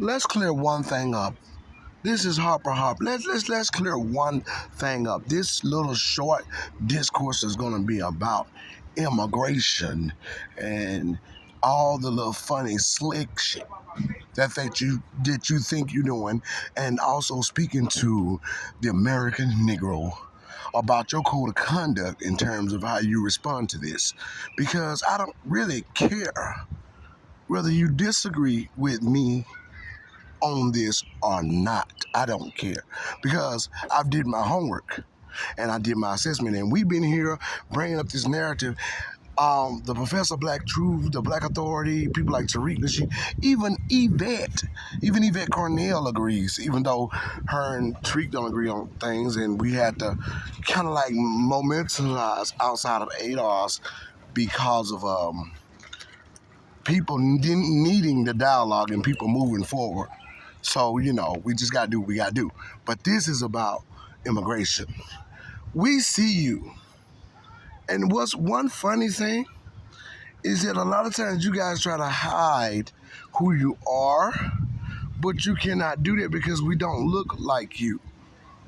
Let's clear one thing up. This is Harper Harp. Let's clear one thing up. This little short discourse is gonna be about immigration and all the little funny slick shit that you think you're doing, and also speaking to the American Negro about your code of conduct in terms of how you respond to this. Because I don't really care whether you disagree with me on this or not. I don't care because I've did my homework and I did my assessment, and we've been here bringing up this narrative. The Professor Black Truth, the Black Authority, people like Tariq Nasheed, even Yvette Cornell agrees, even though her and Tariq don't agree on things, and we had to kind of like momentalize outside of ADOS because of people needing the dialogue and people moving forward. So, we just got to do what we got to do. But this is about immigration. We see you. And what's one funny thing is that a lot of times you guys try to hide who you are, but you cannot do that because we don't look like you.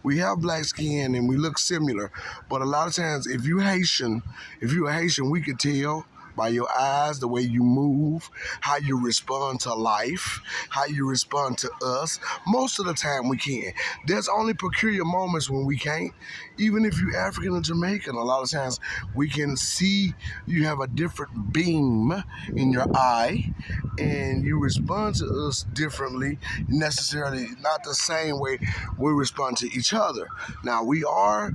We have black skin and we look similar, but a lot of times if you're Haitian, we could tell by your eyes, the way you move, how you respond to life, how you respond to us. Most of the time we can. There's only peculiar moments when we can't. Even if you're African or Jamaican, a lot of times we can see you have a different beam in your eye and you respond to us differently, necessarily not the same way we respond to each other. Now we are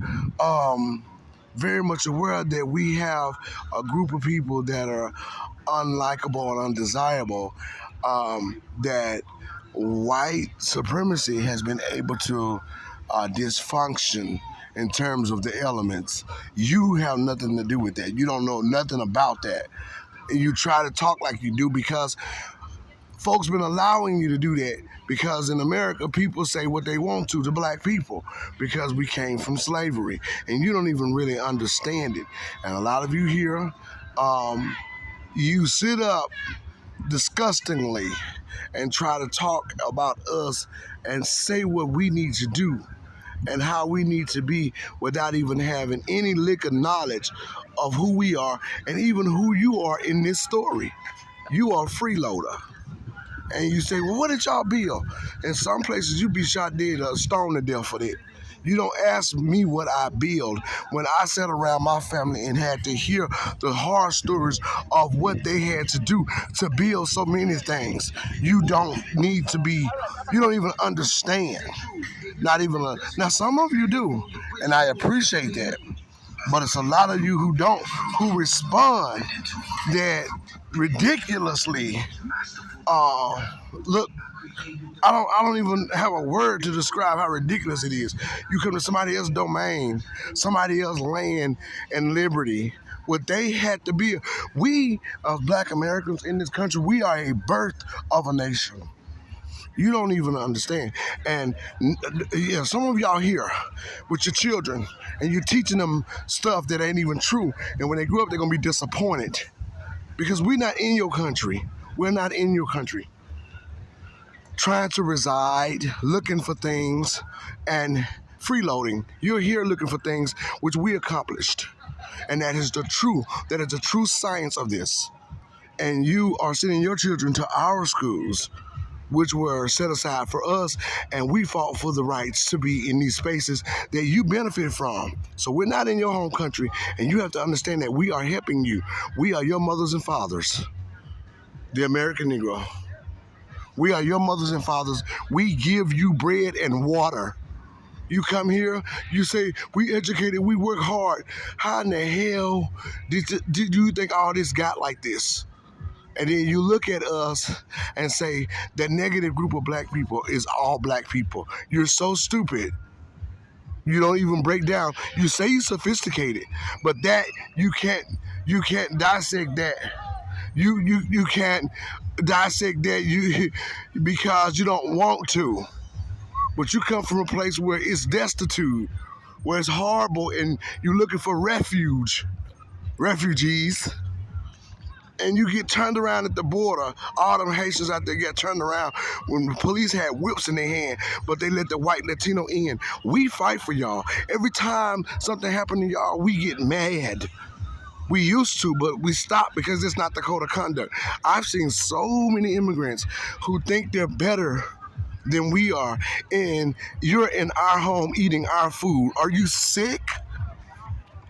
very much aware that we have a group of people that are unlikable and undesirable, that white supremacy has been able to dysfunction in terms of the elements. You have nothing to do with that. You don't know nothing about that. You try to talk like you do because folks been allowing you to do that, because in America people say what they want to black people because we came from slavery and you don't even really understand it. And a lot of you here, you sit up disgustingly and try to talk about us and say what we need to do and how we need to be without even having any lick of knowledge of who we are and even who you are in this story. You are a freeloader. And you say, well, what did y'all build? In some places, you be shot dead or stoned to death for that. You don't ask me what I build when I sat around my family and had to hear the horror stories of what they had to do to build so many things. You don't even understand. Not even now, some of you do, and I appreciate that. But it's a lot of you who don't, who respond that ridiculously. Look, I don't even have a word to describe how ridiculous it is. You come to somebody else's domain, somebody else's land and liberty. What they had to be. We, as black Americans in this country, we are a birth of a nation. You don't even understand. And yeah, some of y'all here with your children and you're teaching them stuff that ain't even true. And when they grow up, they're going to be disappointed because we're not in your country. We're not in your country. Trying to reside, looking for things, and freeloading. You're here looking for things which we accomplished. And that is the true science of this. And you are sending your children to our schools, which were set aside for us, and we fought for the rights to be in these spaces that you benefit from. So we're not in your home country, and you have to understand that we are helping you. We are your mothers and fathers. The American Negro. We are your mothers and fathers. We give you bread and water. You come here, you say, we educated, we work hard. How in the hell did you think all this got like this? And then you look at us and say that negative group of black people is all black people. You're so stupid. You don't even break down. You say you're sophisticated, but that you can't dissect that. You can't dissect that because you don't want to. But you come from a place where it's destitute, where it's horrible, and you're looking for refugees. and you get turned around at the border. All them Haitians out there get turned around when the police had whips in their hand, but they let the white Latino in. We fight for y'all. Every time something happened to y'all, we get mad. We used to, but we stopped because it's not the code of conduct. I've seen so many immigrants who think they're better than we are, and you're in our home eating our food. Are you sick?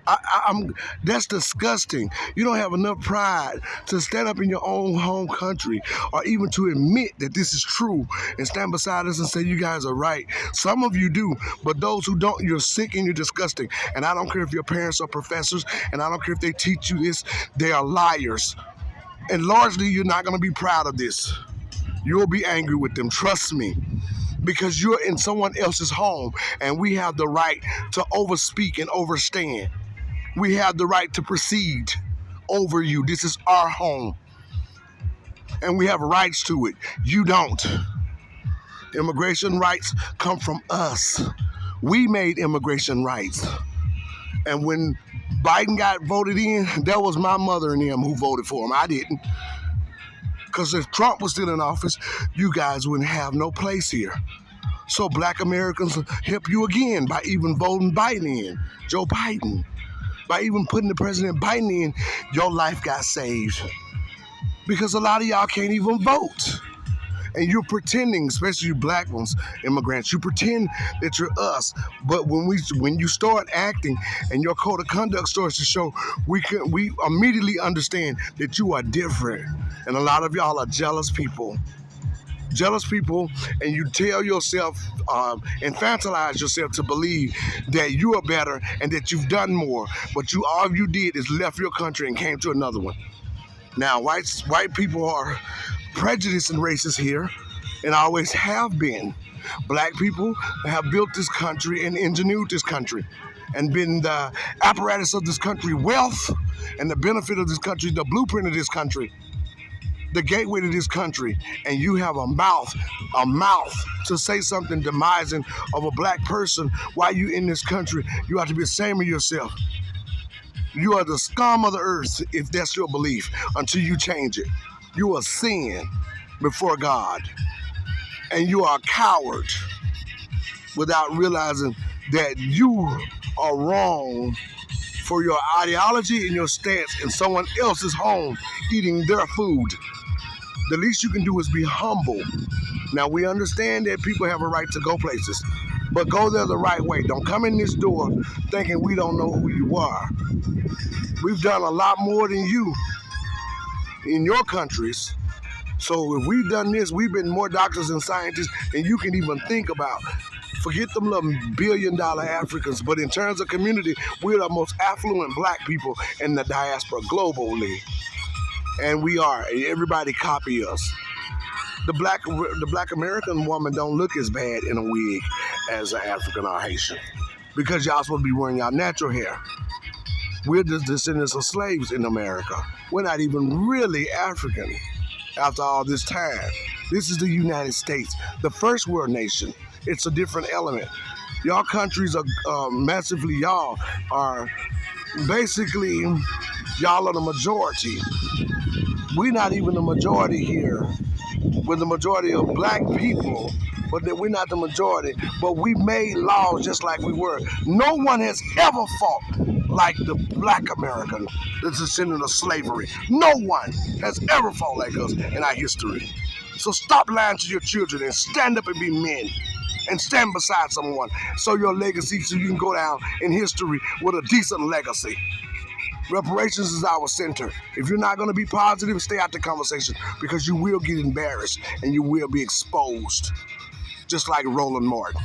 I'm. That's disgusting. You don't have enough pride to stand up in your own home country, or even to admit that this is true and stand beside us and say you guys are right. Some of you do, but those who don't, you're sick and you're disgusting. And I don't care if your parents are professors, and I don't care if they teach you this. They are liars, and largely you're not going to be proud of this. You'll be angry with them. Trust me. Because you're in someone else's home, and we have the right to overspeak and overstand. We have the right to proceed over you. This is our home, and we have rights to it. You don't. Immigration rights come from us. We made immigration rights. And when Biden got voted in, that was my mother and them who voted for him. I didn't. Because if Trump was still in office, you guys wouldn't have no place here. So black Americans help you again by even voting Biden in, Joe Biden. By even putting the President Biden in, your life got saved. Because a lot of y'all can't even vote. And you're pretending, especially you black ones, immigrants, you pretend that you're us. But when you start acting and your code of conduct starts to show, we immediately understand that you are different. And a lot of y'all are jealous people. Jealous people, and you tell yourself, infantilize yourself to believe that you are better and that you've done more, but all you did is left your country and came to another one. Now, white people are prejudiced and racist here, and always have been. Black people have built this country and engineered this country, and been the apparatus of this country, wealth, and the benefit of this country, the blueprint of this country, the gateway to this country. And you have a mouth to say something demising of a black person while you in this country. You have to be ashamed of yourself. You are the scum of the earth if that's your belief until you change it. You are sin before God, and you are a coward without realizing that you are wrong for your ideology and your stance in someone else's home eating their food. The least you can do is be humble. Now, we understand that people have a right to go places, but go there the right way. Don't come in this door thinking we don't know who you are. We've done a lot more than you in your countries. So if we've done this, we've been more doctors and scientists than you can even think about. Forget them little billion-dollar Africans, but in terms of community, we're the most affluent black people in the diaspora globally. And we are. Everybody copy us. The black American woman don't look as bad in a wig as an African or Haitian, because y'all supposed to be wearing y'all natural hair. We're just descendants of slaves in America. We're not even really African after all this time. This is the United States, the first world nation. It's a different element. Y'all countries are massively, y'all are basically, y'all are the majority. We're not even the majority here. We're the majority of black people, but we're not the majority. But we made laws just like we were. No one has ever fought like the black American, the descendant of slavery. No one has ever fought like us in our history. So stop lying to your children and stand up and be men. And stand beside someone so your legacy, so you can go down in history with a decent legacy. Reparations is our center. If you're not going to be positive, stay out the conversation, because you will get embarrassed and you will be exposed. Just like Roland Martin.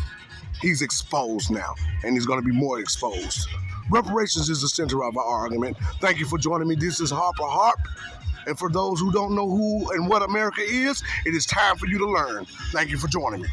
He's exposed now, and he's going to be more exposed. Reparations is the center of our argument. Thank you for joining me. This is Harper Harp. And for those who don't know who and what America is, it is time for you to learn. Thank you for joining me.